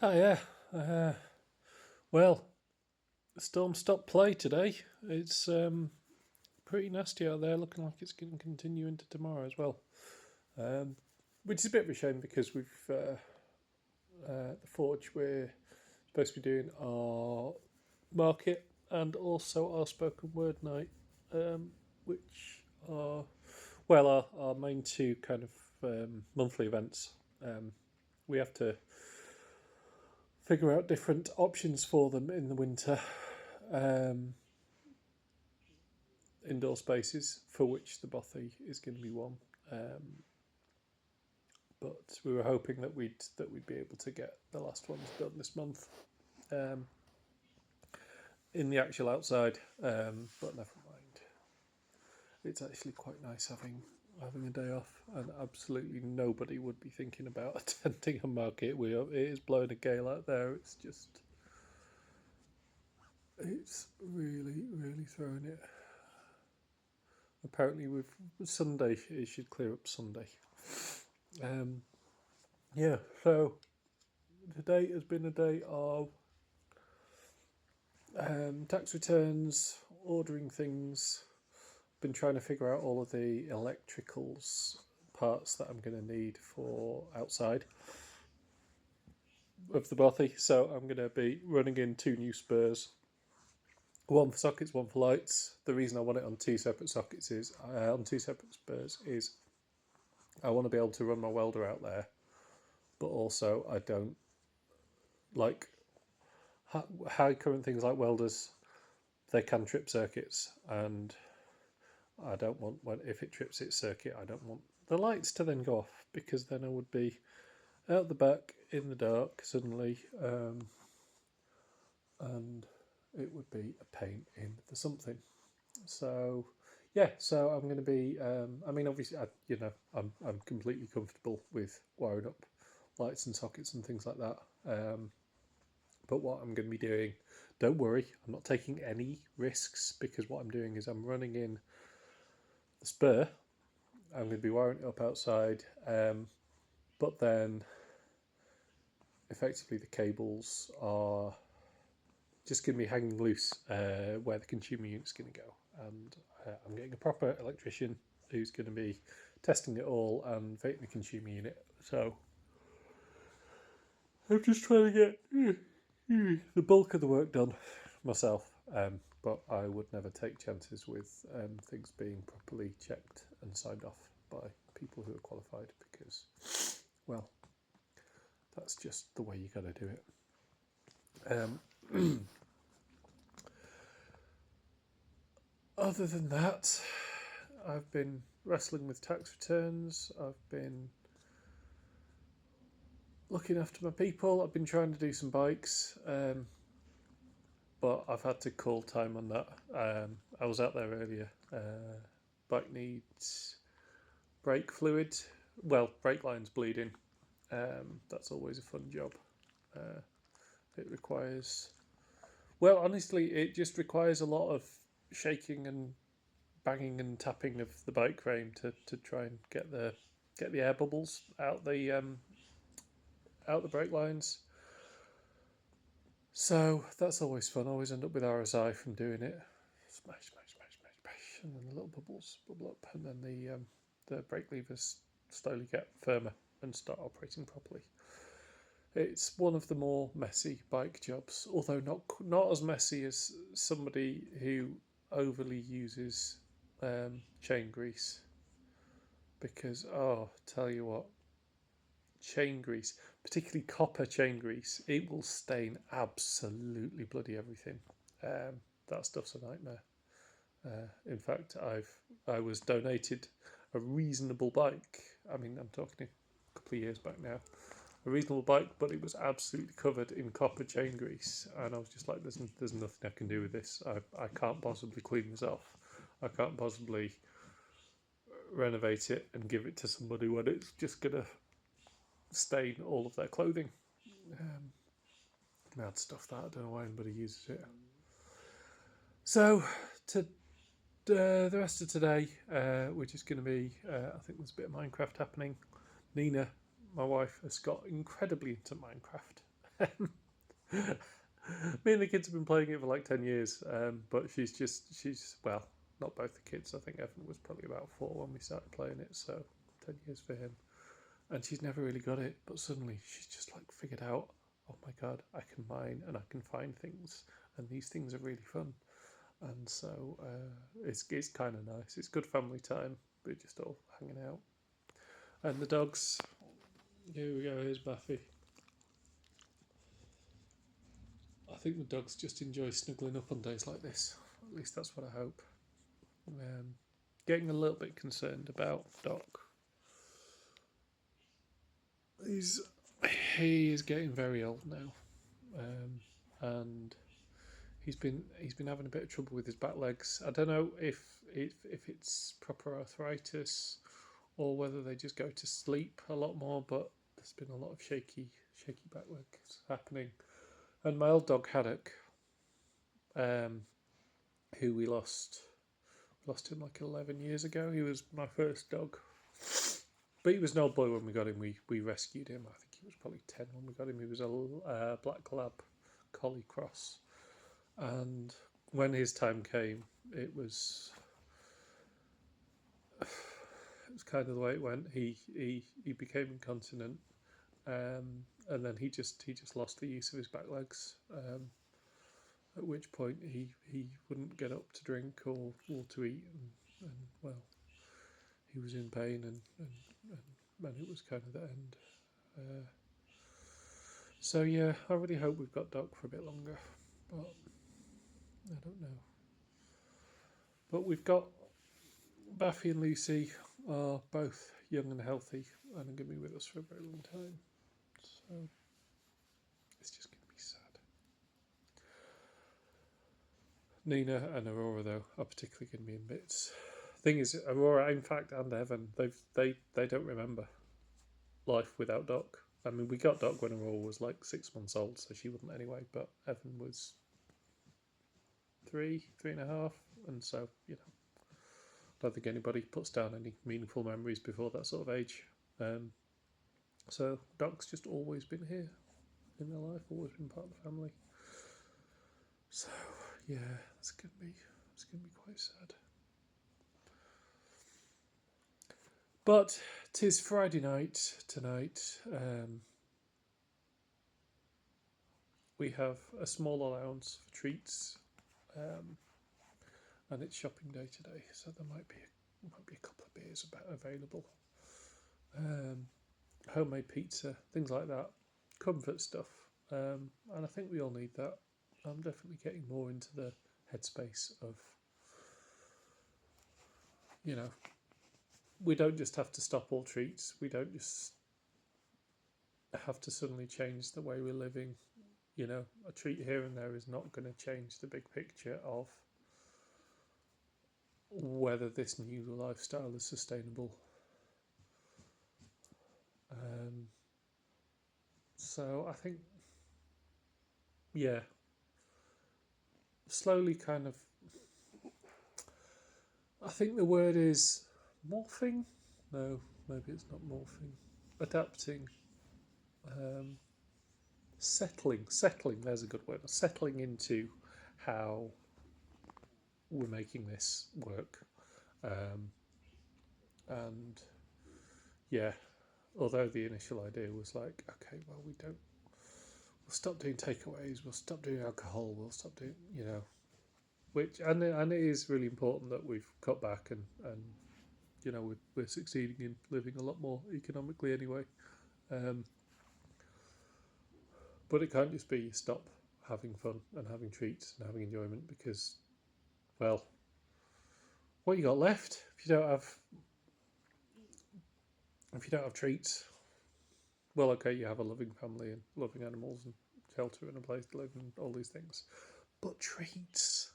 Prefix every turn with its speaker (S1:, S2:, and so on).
S1: Oh yeah. Uh, well, Storm stopped play today. It's pretty nasty out there. Looking like it's going to continue into tomorrow as well. Um, which is a bit of a shame because we've the Forge we're supposed to be doing our market and also our spoken word night, which are our main two kind of monthly events. We have to figure out different options for them in the winter. Um, Indoor spaces, for which the bothy is going to be one. Um, but we were hoping that we'd be able to get the last ones done this month um, in the actual outside. But never mind. It's actually quite nice having a day off, and absolutely nobody would be thinking about attending a market. It is blowing a gale out there. It's really throwing it. Apparently, with Sunday, it should clear up Sunday. Um, yeah, so today has been a day of tax returns, ordering things. Been trying to figure out all of the electricals parts that I'm going to need for outside of the bothy. So I'm going to be running in two new spurs. One for sockets, one for lights. The reason I want it on two separate sockets is on two separate spurs is I want to be able to run my welder out there, but also I don't like high current things like welders. They can trip circuits, and I don't want when if it trips its circuit. I don't want the lights to then go off because then I would be out the back in the dark suddenly, and it would be a pain in the something. So yeah, so I'm going to be. I mean, obviously, I'm completely comfortable with wiring up lights and sockets and things like that. But what I'm going to be doing, don't worry, I'm not taking any risks because what I'm doing is I'm running in the spur. I'm going to be wiring it up outside, but then effectively the cables are just going to be hanging loose where the consumer unit's going to go. And I'm getting a proper electrician who's going to be testing it all and fitting the consumer unit. So I'm just trying to get the bulk of the work done myself. But I would never take chances with things being properly checked and signed off by people who are qualified because, well, that's just the way you got to do it. Other than that, I've been wrestling with tax returns. I've been looking after my people. I've been trying to do some bikes, but I've had to call time on that. I was out there earlier. Bike needs brake fluid. Well, brake line's bleeding. That's always a fun job. It requires. Well, honestly, it just requires a lot of shaking and banging and tapping of the bike frame to try and get the air bubbles out the brake lines. So that's always fun. I always end up with RSI from doing it. Smash, and then the little bubbles bubble up, and then the brake levers slowly get firmer and start operating properly. It's one of the more messy bike jobs, although not as messy as somebody who overly uses chain grease. Because tell you what, chain grease, particularly copper chain grease, it will stain absolutely bloody everything. That stuff's a nightmare. In fact, I was donated a reasonable bike. I mean, I'm talking a couple of years back now. A reasonable bike, but it was absolutely covered in copper chain grease, and I was just like, "There's nothing I can do with this. I can't possibly clean this off. I can't possibly renovate it and give it to somebody when it's just gonna stain all of their clothing." Mad stuff that I don't know why anybody uses it. So to the rest of today, we're just going to be. I think there's a bit of Minecraft happening. Nina, my wife, has got incredibly into Minecraft. Me and the kids have been playing it for like 10 years, but well, not both the kids. I think Evan was probably about 4 when we started playing it, so 10 years for him. And she's never really got it, but suddenly she's just like figured out, oh my god, I can mine and I can find things, and these things are really fun. And so it's kind of nice. It's good family time. We're just all hanging out. And the dogs, here we go, here's Baffy. I think the dogs just enjoy snuggling up on days like this. At least that's what I hope. Getting a little bit concerned about Doc. He is getting very old now, and he's been having a bit of trouble with his back legs. I don't know if it's proper arthritis or whether they just go to sleep a lot more, but there's been a lot of shaky back legs happening. And my old dog Haddock, who we lost him like 11 years ago. He was my first dog, but he was an old boy when we got him. We rescued him. I think he was probably 10 when we got him. He was a black lab collie cross, and when his time came, it was kind of the way it went. He became incontinent, and then he just lost the use of his back legs. At which point he wouldn't get up to drink or to eat, and well, he was in pain, and it was kind of the end. So yeah, I really hope we've got Doc for a bit longer, but I don't know. But we've got Baffy and Lucy are both young and healthy and are going to be with us for a very long time. So it's just going to be sad. Nina and Aurora, though, are particularly going to be in bits. Thing is, Aurora, in fact, and Evan, they don't remember life without Doc. I mean, we got Doc when Aurora was like 6 months old, so she wouldn't anyway. But Evan was 3.5, and so I don't think anybody puts down any meaningful memories before that sort of age. So Doc's just always been here in their life, always been part of the family. So yeah, it's gonna be quite sad. But 'tis Friday night tonight. We have a small allowance for treats, and it's shopping day today, so there might be a couple of beers available. Homemade pizza, things like that, comfort stuff, and I think we all need that. I'm definitely getting more into the headspace of, we don't just have to stop all treats. We don't just have to suddenly change the way we're living. A treat here and there is not going to change the big picture of whether this new lifestyle is sustainable. So I think, slowly kind of, I think the word is morphing. No, maybe it's not morphing. Adapting. Settling. There's a good word. Settling into how we're making this work. And yeah, although the initial idea was like, okay, well, we'll stop doing takeaways, we'll stop doing alcohol, we'll stop doing, which, and it is really important that we've cut back and we're succeeding in living a lot more economically anyway. But it can't just be stop having fun and having treats and having enjoyment, because, well, what you got left if you don't have treats? Well, okay, you have a loving family and loving animals and shelter and a place to live and all these things, but treats,